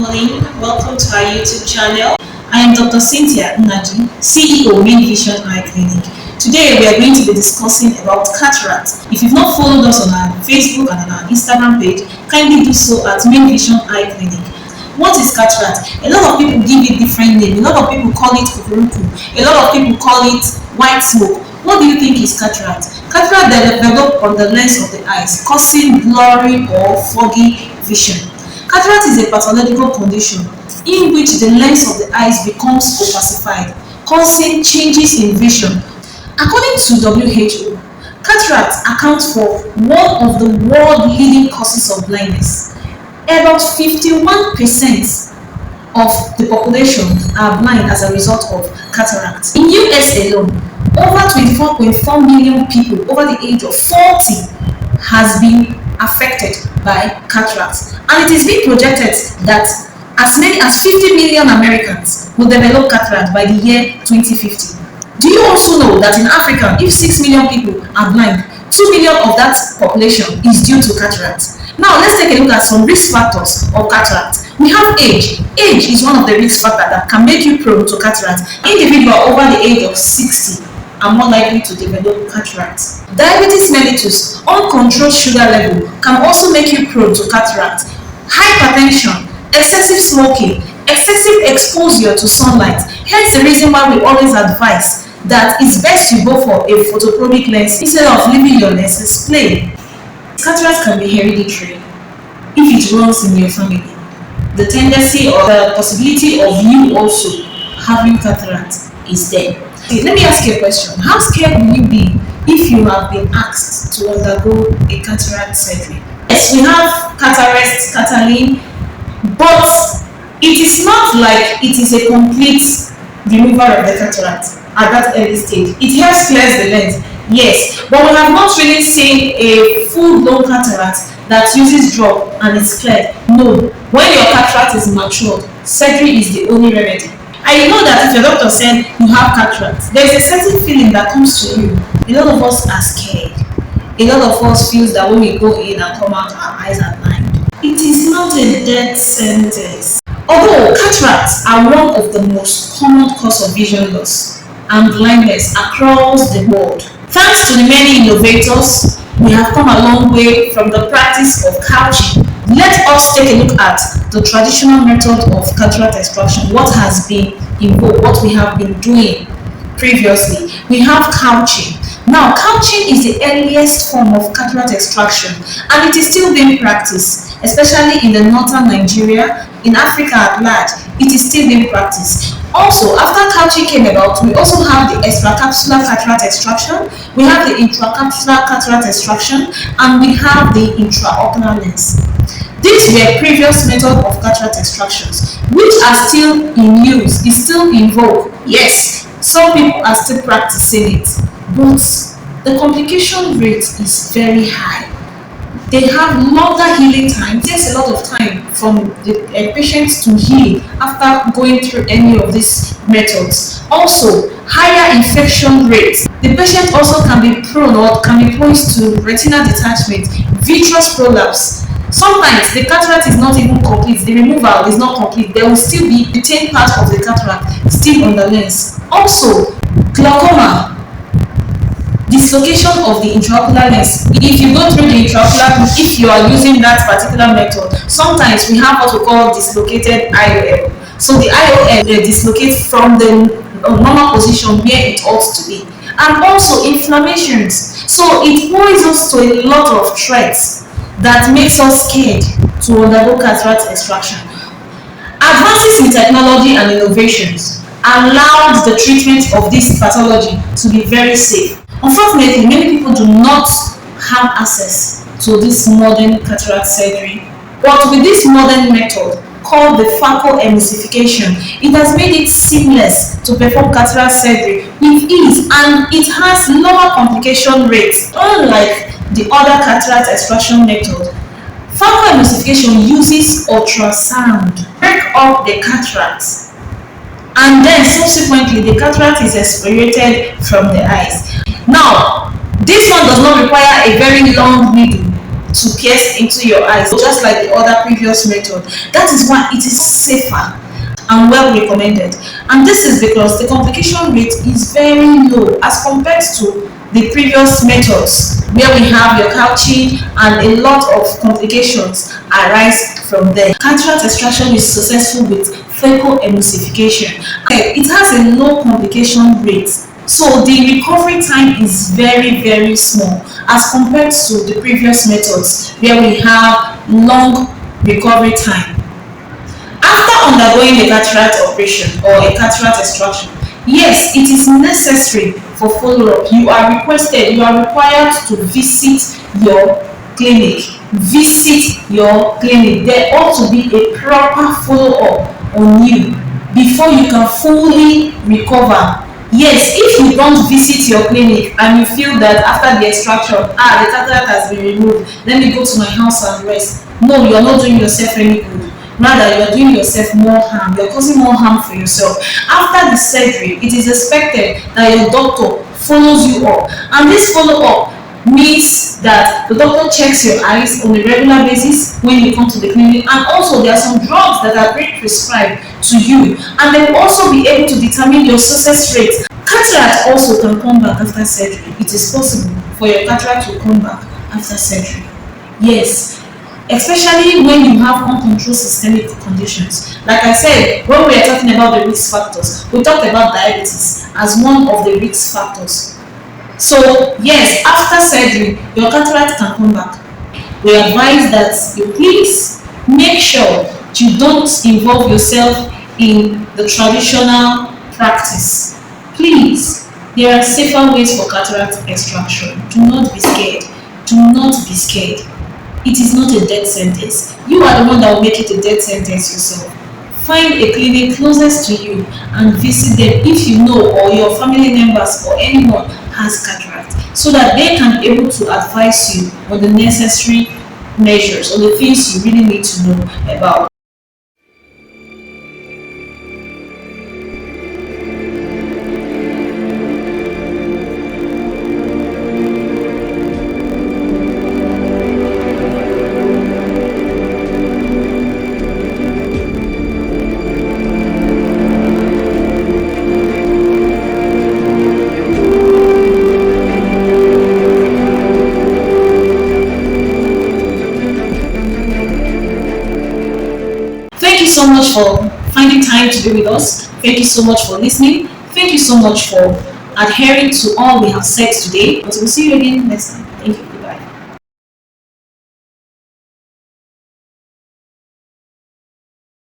morning. Welcome to our YouTube channel. I am Dr. Cynthia, CEO, Main Vision Eye Clinic. Today we are going to be discussing about cataract. If you've not followed us on our Facebook and on our Instagram page, kindly do so at Main Vision Eye Clinic. What is cataract? A lot of people give it different names. A lot of people call it kukuruku. A lot of people call it white smoke. What do you think is cataract? Cataract develops on the lens of the eyes, causing blurry or foggy vision. Cataract is a pathological condition in which the lens of the eyes becomes opacified, causing changes in vision. According to WHO, cataract accounts for one of the world leading causes of blindness. About 51% of the population are blind as a result of cataract. In US alone, over 24.4 million people over the age of 40 has been affected by cataract, and it is being projected that as many as 50 million Americans will develop cataract by the year 2050. Do you also know that in Africa, if 6 million people are blind, 2 million of that population is due to cataract? Now let's take a look at some risk factors of cataract. We have age. Age is one of the risk factors that can make you prone to cataract. Individuals over the age of 60 are more likely to develop cataract. Diabetes mellitus, uncontrolled sugar level, can also make you prone to cataract. Hypertension, excessive smoking, excessive exposure to sunlight. Hence the reason why we always advise that it's best you go for a photochromic lens instead of leaving your lenses plain. Cataract can be hereditary if it runs in your family. The tendency or the possibility of you also having cataract is there. Let me ask you a question. How scared will you be if you have been asked to undergo a cataract surgery? Yes, we have cataract, Cataline, but it is not like it is a complete removal of the cataract at that early stage. It helps clear the lens, yes, but we have not really seen a full-blown cataract that uses drop and it's cleared. No, when your cataract is matured, surgery is the only remedy. I know that if your doctor said you have cataract, there is a certain feeling that comes to you. A lot of us are scared. A lot of us feels that when we go in and come out, our eyes are blind. It is not a death sentence. Although cataracts are one of the most common cause of vision loss and blindness across the world, thanks to the many innovators, we have come a long way from the practice of couching. Let us take a look at the traditional method of cataract extraction, what has been involved, what we have been doing previously. We have couching. Now, couching is the earliest form of cataract extraction, and it is still being practiced, especially in the northern Nigeria, in Africa at large. It is still being practiced. Also, after couching came about, we also have the extracapsular cataract extraction, we have the intracapsular cataract extraction, and we have the intraocular lens. These were previous methods of cataract extractions, which are still in use, is still in vogue. Yes, some people are still practicing it, but the complication rate is very high. They have longer healing time. It takes a lot of time from the patients to heal after going through any of these methods. Also, higher infection rates. The patient also can be prone or can be posed to retinal detachment, vitreous prolapse. Sometimes the cataract is not even complete, the removal is not complete. There will still be the retained part of the cataract still on the lens. Also, glaucoma, dislocation of the intraocular lens. If you go through the intraocular, if you are using that particular method, sometimes we have what we call dislocated IOL. So the IOL dislocates from the normal position where it ought to be. And also inflammations. So it poses us to a lot of threats that makes us scared to undergo cataract extraction. Advances in technology and innovations allowed the treatment of this pathology to be very safe. Unfortunately, many people do not have access to this modern cataract surgery. But with this modern method called the phacoemulsification, it has made it seamless to perform cataract surgery with ease, and it has lower complication rates. Unlike the other cataract extraction method, phacoemulsification uses ultrasound to break up the cataracts, and then subsequently the cataract is aspirated from the eyes. Now, this one does not require a very long needle to pierce into your eyes, just like the other previous method. That is why it is safer and well recommended. And this is because the complication rate is very low as compared to the previous methods where we have your couching and a lot of complications arise from there. Cataract extraction is successful with phaco emulsification. It has a low complication rate, so the recovery time is very small as compared to the previous methods where we have long recovery time. After undergoing a cataract operation or a cataract extraction, yes, it is necessary for follow-up. You are required to visit your clinic. Visit your clinic. There ought to be a proper follow-up on you before you can fully recover. Yes, if you don't visit your clinic and you feel that after the extraction, the cataract has been removed, let me go to my house and rest. No, you are not doing yourself any good. Rather, you are doing yourself more harm. You are causing more harm for yourself. After the surgery, it is expected that your doctor follows you up. And this follow-up means that the doctor checks your eyes on a regular basis when you come to the clinic, and also there are some drugs that are being prescribed to you, and they will also be able to determine your success rate. Cataract also can come back after surgery. It is possible for your cataract to come back after surgery. Yes, especially when you have uncontrolled systemic conditions. Like I said, when we are talking about the risk factors, we talked about diabetes as one of the risk factors. So yes, after surgery, your cataract can come back. We advise that you please make sure you don't involve yourself in the traditional practice. Please, there are safer ways for cataract extraction. Do not be scared. Do not be scared. It is not a death sentence. You are the one that will make it a death sentence yourself. Find a clinic closest to you and visit them if you know or your family members or anyone has cataract, so that they can be able to advise you on the necessary measures or the things you really need to know about. Thank you so much for finding time to be with us. Thank you so much for listening. Thank you so much for adhering to all we have said today. But we'll see you again next time.